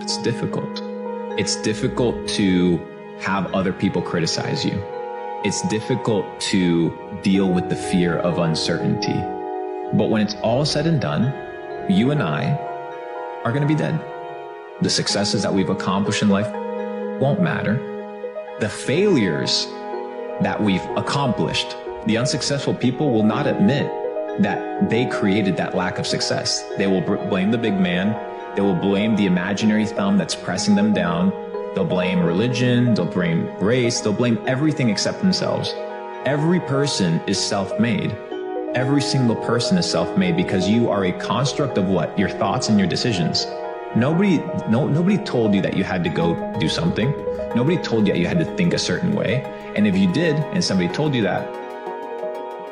It's difficult. It's difficult to have other people criticize you. It's difficult to deal with the fear of uncertainty. But when it's all said and done, you and I are going to be dead. The successes that we've accomplished in life won't matter. The failures that we've accomplished, the unsuccessful people will not admit that they created that lack of success. They will blame the big man. They will blame the imaginary thumb that's pressing them down. They'll blame religion. They'll blame race. They'll blame everything except themselves. Every person is self-made. Every single person is self-made because you are a construct of what? Your thoughts and your decisions. Nobody told you that you had to go do something. Nobody told you that you had to think a certain way. And if you did, and somebody told you that,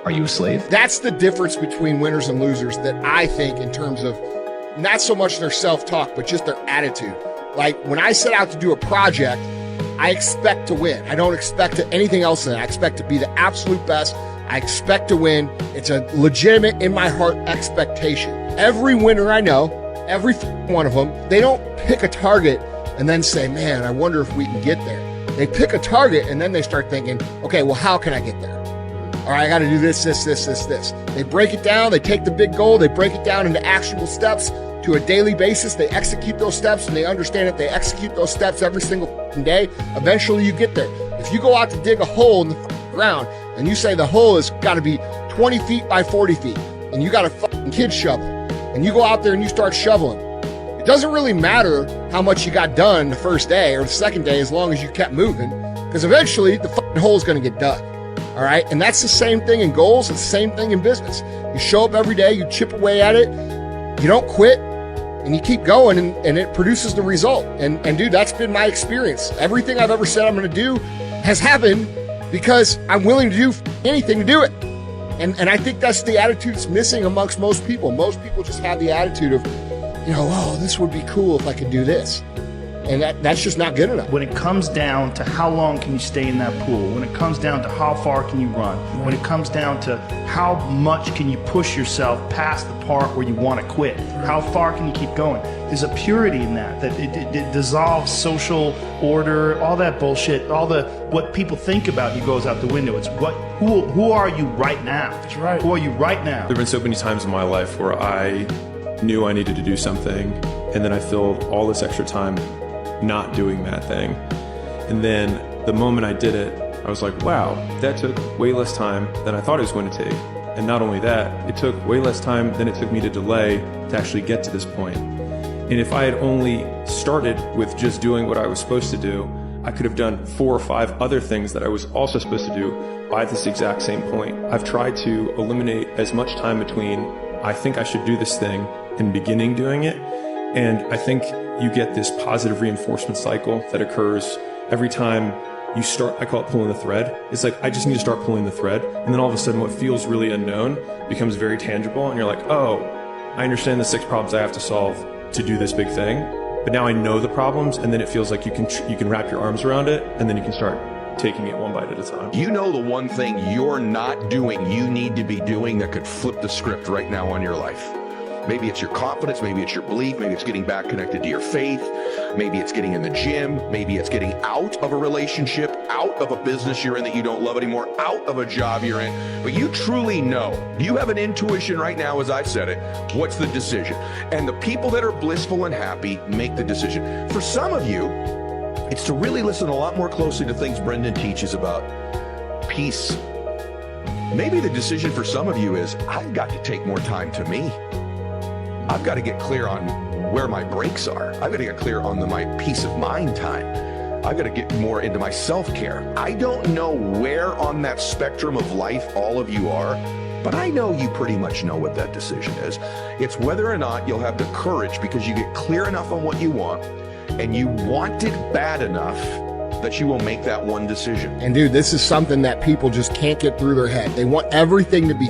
are you a slave? That's the difference between winners and losers that I think in terms of not so much their self-talk, but just their attitude. Like when I set out to do a project, I expect to win. I don't expect anything else than that. I expect to be the absolute best. I expect to win. It's a legitimate, in my heart, expectation. Every winner I know, every one of them, they don't pick a target and then say, man, I wonder if we can get there. They pick a target and then they start thinking, okay, well, how can I get there? All right, I got to do this. They break it down. They take the big goal. They break it down into actionable steps to a daily basis. They execute those steps and they understand that they execute those steps every single day. Eventually you get there. If you go out to dig a hole in the ground and you say the hole has got to be 20 feet by 40 feet and you got a kid shovel and you go out there and you start shoveling, it doesn't really matter how much you got done the first day or the second day as long as you kept moving, because eventually the hole is going to get dug. All right. And that's the same thing in goals. It's the same thing in business. You show up every day, you chip away at it, you don't quit, and you keep going, and it produces the result. And dude, that's been my experience. Everything I've ever said I'm going to do has happened because I'm willing to do anything to do it. And I think that's the attitude that's missing amongst most people. Most people just have the attitude of, oh, this would be cool if I could do this. And that's just not good enough. When it comes down to how long can you stay in that pool, when it comes down to how far can you run, when it comes down to how much can you push yourself past the part where you want to quit, how far can you keep going, there's a purity in that it dissolves social order, all that bullshit, what people think about you goes out the window. It's who are you right now? That's right. Who are you right now? There have been so many times in my life where I knew I needed to do something, and then I filled all this extra time not doing that thing. And then the moment I did it, I was like, wow, that took way less time than I thought it was going to take. And not only that, it took way less time than it took me to delay to actually get to this point. And if I had only started with just doing what I was supposed to do, I could have done 4 or 5 other things that I was also supposed to do by this exact same point. I've tried to eliminate as much time between I think I should do this thing and beginning doing it. And I think you get this positive reinforcement cycle that occurs every time you start. I call it pulling the thread. It's like, I just need to start pulling the thread. And then all of a sudden what feels really unknown becomes very tangible. And you're like, oh, I understand the 6 problems I have to solve to do this big thing. But now I know the problems, and then it feels like you can wrap your arms around it, and then you can start taking it one bite at a time. You know the one thing you're not doing, you need to be doing that could flip the script right now on your life. Maybe it's your confidence, maybe it's your belief, maybe it's getting back connected to your faith, maybe it's getting in the gym, maybe it's getting out of a relationship, out of a business you're in that you don't love anymore, out of a job you're in. But you truly know, you have an intuition right now, as I said it, what's the decision? And the people that are blissful and happy make the decision. For some of you, it's to really listen a lot more closely to things Brendan teaches about peace. Maybe the decision for some of you is, I've got to take more time to me. I've got to get clear on where my breaks are. I've got to get clear on my peace of mind time. I've got to get more into my self-care. I don't know where on that spectrum of life all of you are, but I know you pretty much know what that decision is. It's whether or not you'll have the courage, because you get clear enough on what you want and you want it bad enough that you will make that one decision. And dude, this is something that people just can't get through their head. They want everything to be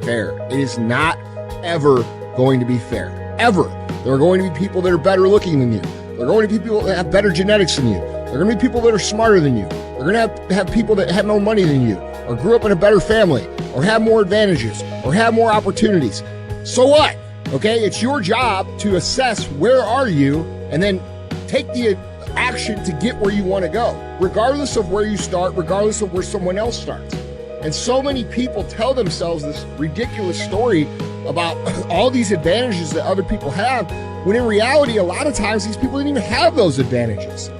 fair. It is not ever going to be fair. Ever. There are going to be people that are better looking than you. There are going to be people that have better genetics than you. There are going to be people that are smarter than you. They're going to have people that have more money than you, or grew up in a better family, or have more advantages, or have more opportunities. So what? Okay, it's your job to assess where are you, and then take the action to get where you want to go, regardless of where you start, regardless of where someone else starts. And so many people tell themselves this ridiculous story about all these advantages that other people have, when in reality, a lot of times these people didn't even have those advantages.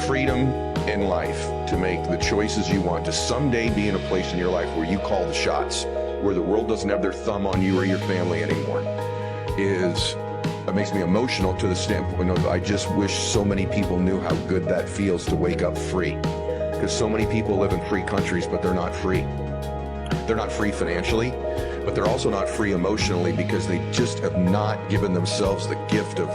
Freedom in life to make the choices you want, to someday be in a place in your life where you call the shots, where the world doesn't have their thumb on you or your family anymore, it makes me emotional to the standpoint of I just wish so many people knew how good that feels to wake up free. Because so many people live in free countries, but they're not free. They're not free financially, but they're also not free emotionally because they just have not given themselves the gift of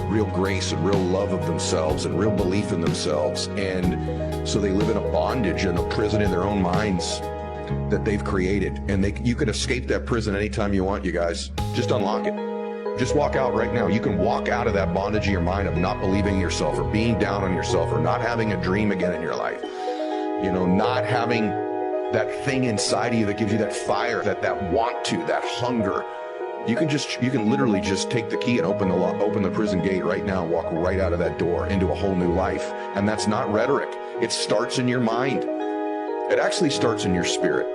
real grace and real love of themselves and real belief in themselves. And so they live in a bondage and a prison in their own minds that they've created. And you can escape that prison anytime you want, you guys. Just unlock it. Just walk out right now. You can walk out of that bondage in your mind of not believing in yourself or being down on yourself or not having a dream again in your life. You know, not having that thing inside of you that gives you that fire, that want to, that hunger. You can literally just take the key and open the prison gate right now and walk right out of that door into a whole new life. And that's not rhetoric. It starts in your mind. It actually starts in your spirit.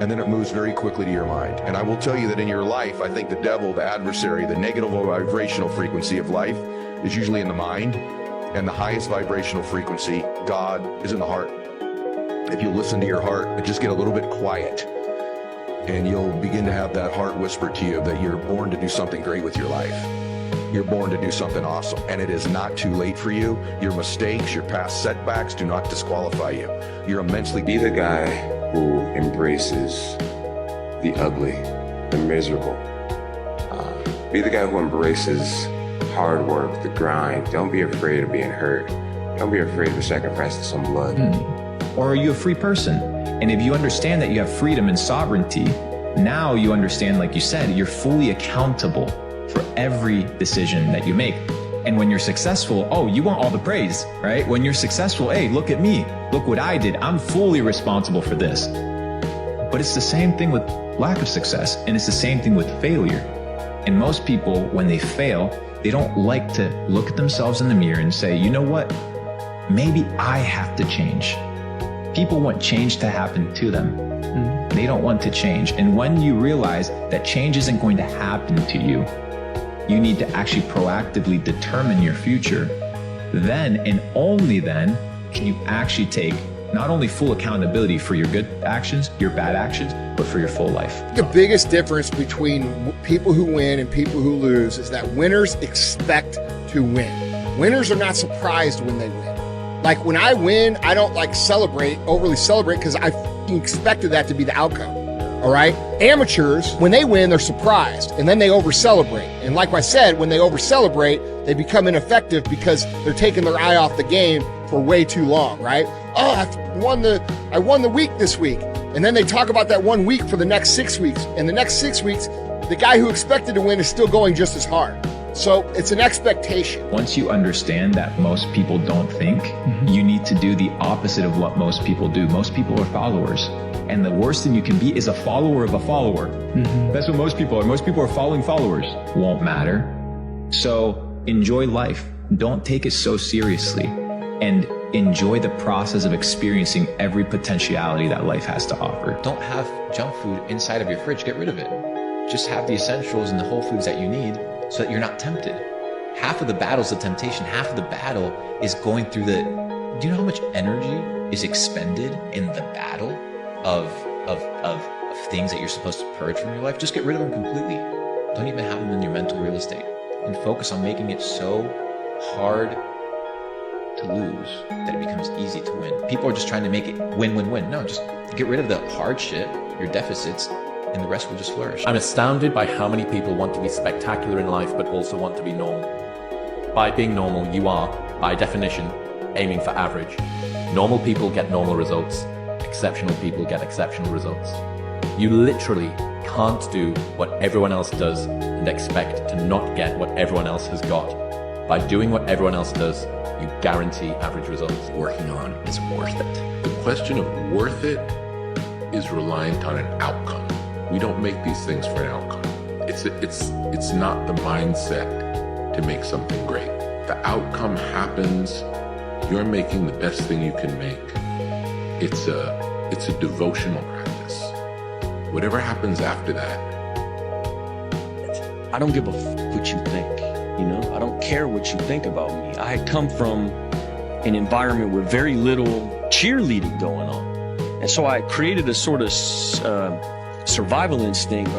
And then it moves very quickly to your mind. And I will tell you that in your life, I think the devil, the adversary, the negative vibrational frequency of life is usually in the mind. And the highest vibrational frequency, God, is in the heart. If you listen to your heart and just get a little bit quiet, and you'll begin to have that heart whisper to you that you're born to do something great with your life. You're born to do something awesome, and it is not too late for you. Your mistakes, your past setbacks do not disqualify you. You're immensely... Be the guy who embraces the ugly, the miserable. Be the guy who embraces hard work, the grind. Don't be afraid of being hurt. Don't be afraid of sacrificing some blood. Or are you a free person? And if you understand that you have freedom and sovereignty, now you understand, like you said, you're fully accountable for every decision that you make. And when you're successful, oh, you want all the praise, right? When you're successful, hey, look at me. Look what I did. I'm fully responsible for this. But it's the same thing with lack of success, and it's the same thing with failure. And most people, when they fail, they don't like to look at themselves in the mirror and say, you know what? Maybe I have to change. People want change to happen to them. They don't want to change. And when you realize that change isn't going to happen to you, you need to actually proactively determine your future. Then and only then can you actually take not only full accountability for your good actions, your bad actions, but for your full life. The biggest difference between people who win and people who lose is that winners expect to win. Winners are not surprised when they win. Like when I win, I don't overly celebrate because I expected that to be the outcome. All right. Amateurs, when they win, they're surprised and then they over celebrate. And like I said, when they over celebrate, they become ineffective because they're taking their eye off the game for way too long. Right. Oh, I won the week this week. And then they talk about that 1 week for the next 6 weeks. And the next 6 weeks, the guy who expected to win is still going just as hard. So it's an expectation. Once you understand that most people don't think, you need to do the opposite of what most people do. Most people are followers. And the worst thing you can be is a follower of a follower. That's what most people are. Most people are following followers. Won't matter. So enjoy life. Don't take it so seriously. And enjoy the process of experiencing every potentiality that life has to offer. Don't have junk food inside of your fridge. Get rid of it. Just have the essentials and the whole foods that you need so that you're not tempted. Half of the battle is the temptation. Half of the battle is going through do you know how much energy is expended in the battle of things that you're supposed to purge from your life? Just get rid of them completely. Don't even have them in your mental real estate and focus on making it so hard to lose that it becomes easy to win. People are just trying to make it win, win, win. No, just get rid of the hardship, your deficits, and the rest will just flourish. I'm astounded by how many people want to be spectacular in life but also want to be normal. By being normal, you are, by definition, aiming for average. Normal people get normal results. Exceptional people get exceptional results. You literally can't do what everyone else does and expect to not get what everyone else has got. By doing what everyone else does, you guarantee average results. Working on is worth it. The question of worth it is reliant on an outcome. We don't make these things for an outcome. It's not the mindset to make something great. The outcome happens. You're making the best thing you can make. It's a devotional practice. Whatever happens after that. I don't give a what you think, you know? I don't care what you think about me. I had come from an environment with very little cheerleading going on. And so I created a sort of survival instinct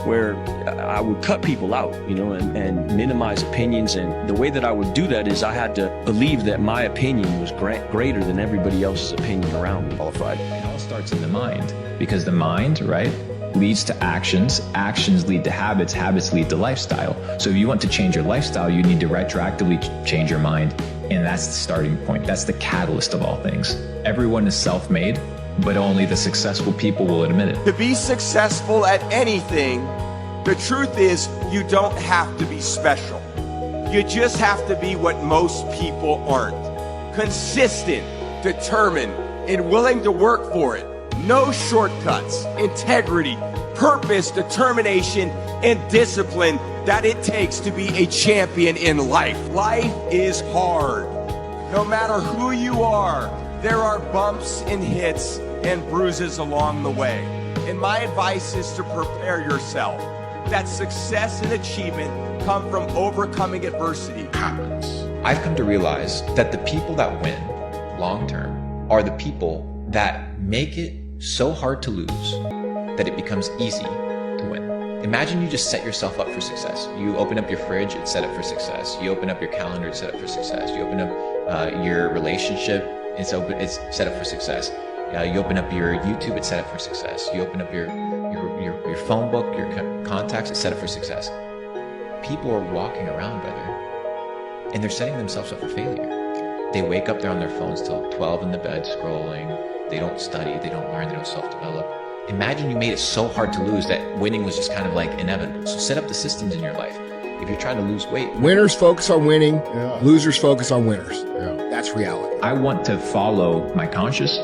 where I would cut people out, you know, and minimize opinions. And the way that I would do that is I had to believe that my opinion was greater than everybody else's opinion around me. Qualified. It all starts in the mind, because the mind, right, leads to actions. Actions lead to habits. Habits lead to lifestyle. So if you want to change your lifestyle, you need to retroactively change your mind. And that's the starting point. That's the catalyst of all things. Everyone is self-made, but only the successful people will admit it. To be successful at anything, the truth is you don't have to be special. You just have to be what most people aren't. Consistent, determined, and willing to work for it. No shortcuts, integrity, purpose, determination, and discipline that it takes to be a champion in life. Life is hard. No matter who you are, there are bumps and hits and bruises along the way. And my advice is to prepare yourself. That success and achievement come from overcoming adversity. I've come to realize that the people that win long term are the people that make it so hard to lose that it becomes easy to win. Imagine you just set yourself up for success. You open up your fridge, it's set up for success. You open up your calendar, it's set up for success. You open up your relationship, it's set up for success. You open up your YouTube, it's set up for success. You open up your phone book, your contacts, it's set up for success. People are walking around, brother, and they're setting themselves up for failure. They wake up, they're on their phones till 12 in the bed scrolling. They don't study, they don't learn, they don't self-develop. Imagine you made it so hard to lose that winning was just kind of like inevitable. So set up the systems in your life. If you're trying to lose weight. Winners focus on winning, losers focus on winners. That's reality. I want to follow my conscience.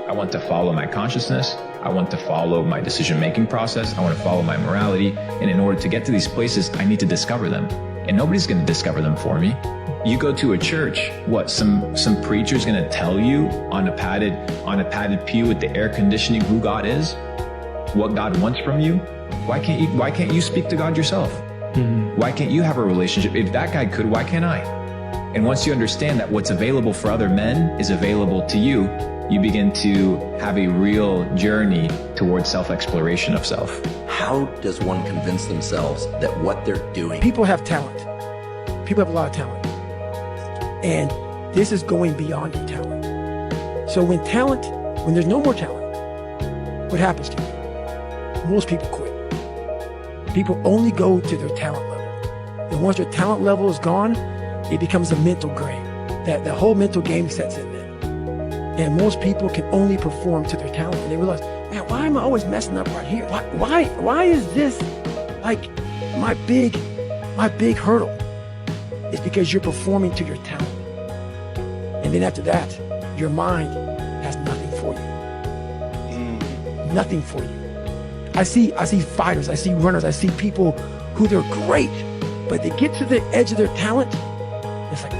I want to follow my consciousness. I want to follow my decision-making process. I want to follow my morality. And in order to get to these places, I need to discover them. And nobody's going to discover them for me. You go to a church, what, some preacher's going to tell you on a padded pew with the air conditioning who God is? What God wants from you? Why can't you speak to God yourself? Mm-hmm. Why can't you have a relationship? If that guy could, why can't I? And once you understand that what's available for other men is available to you, you begin to have a real journey towards self-exploration of self. How does one convince themselves that what they're doing? People have talent. People have a lot of talent. And this is going beyond your talent. So when there's no more talent, what happens to you? Most people quit. People only go to their talent level. And once their talent level is gone, it becomes a mental game. That the whole mental game sets in then. And most people can only perform to their talent. And they realize, man, why am I always messing up right here? Why is this like my big hurdle? It's because you're performing to your talent. And then after that, your mind has nothing for you. Nothing for you. I see fighters, I see runners, I see people who they're great, but they get to the edge of their talent. It's like,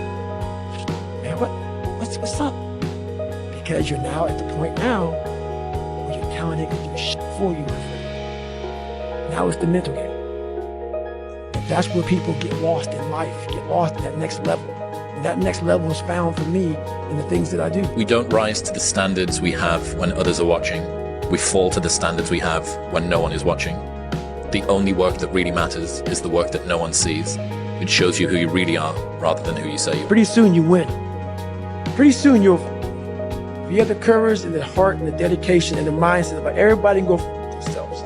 man, what's up? Because you're now at the point now where your talent ain't gonna do shit for you. Now it's the mental game. And that's where people get lost in life, get lost in that next level. And that next level is found for me in the things that I do. We don't rise to the standards we have when others are watching. We fall to the standards we have when no one is watching. The only work that really matters is the work that no one sees. It shows you who you really are rather than who you say you are. Pretty soon you win. Pretty soon if you have the courage and the heart and the dedication and the mindset about everybody can go for themselves.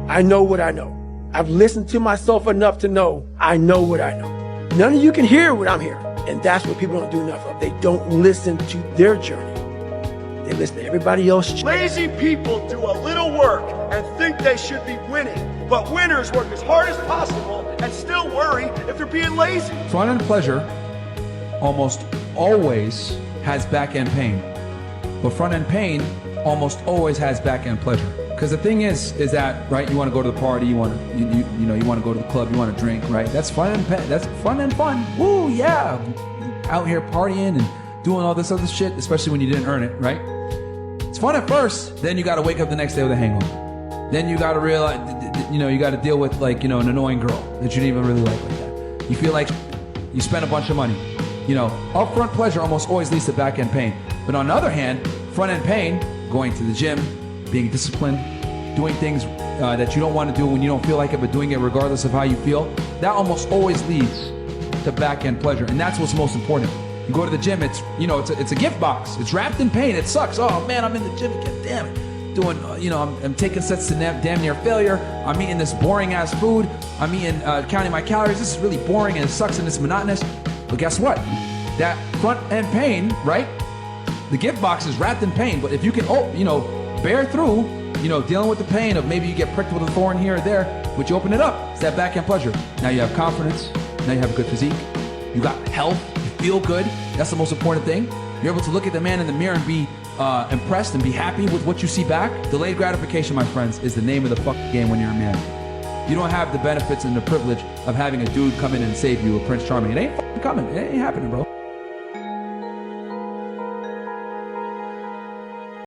I know what I know. I've listened to myself enough to know I know what I know. None of you can hear what I'm hearing. And that's what people don't do enough of. They don't listen to their journey. They listen to everybody else. Lazy people do a little work and think they should be winning. But winners work as hard as possible and still worry if they're being lazy. Front-end pleasure almost always has back-end pain. But front-end pain almost always has back-end pleasure. Because the thing is that, right, you want to go to the party, you want to, you want to go to the club, you want to drink, right? That's fun and fun. Woo, yeah. Out here partying and doing all this other shit, especially when you didn't earn it, right? It's fun at first, then you got to wake up the next day with a hangover. Then you got to realize, you got to deal with, like, an annoying girl that you didn't even really like that. You feel like you spent a bunch of money. Upfront pleasure almost always leads to back-end pain. But on the other hand, front-end pain, going to the gym, being disciplined, doing things that you don't want to do when you don't feel like it, but doing it regardless of how you feel, that almost always leads to back-end pleasure. And that's what's most important. You go to the gym, it's a gift box. It's wrapped in pain. It sucks. Oh man, I'm in the gym again. Damn it. Doing, I'm taking sets to damn near failure. I'm eating this boring ass food. I'm eating, counting my calories. This is really boring and it sucks and it's monotonous. But guess what? That front-end pain, right? The gift box is wrapped in pain. But if you can, bear through, dealing with the pain of maybe you get pricked with a thorn here or there, but you open it up. It's that back-end pleasure. Now you have confidence. Now you have a good physique. You got health. You feel good. That's the most important thing. You're able to look at the man in the mirror and be impressed and be happy with what you see back. Delayed gratification, my friends, is the name of the fucking game when you're a man. You don't have the benefits and the privilege of having a dude come in and save you, a Prince Charming. It ain't fucking coming. It ain't happening, bro.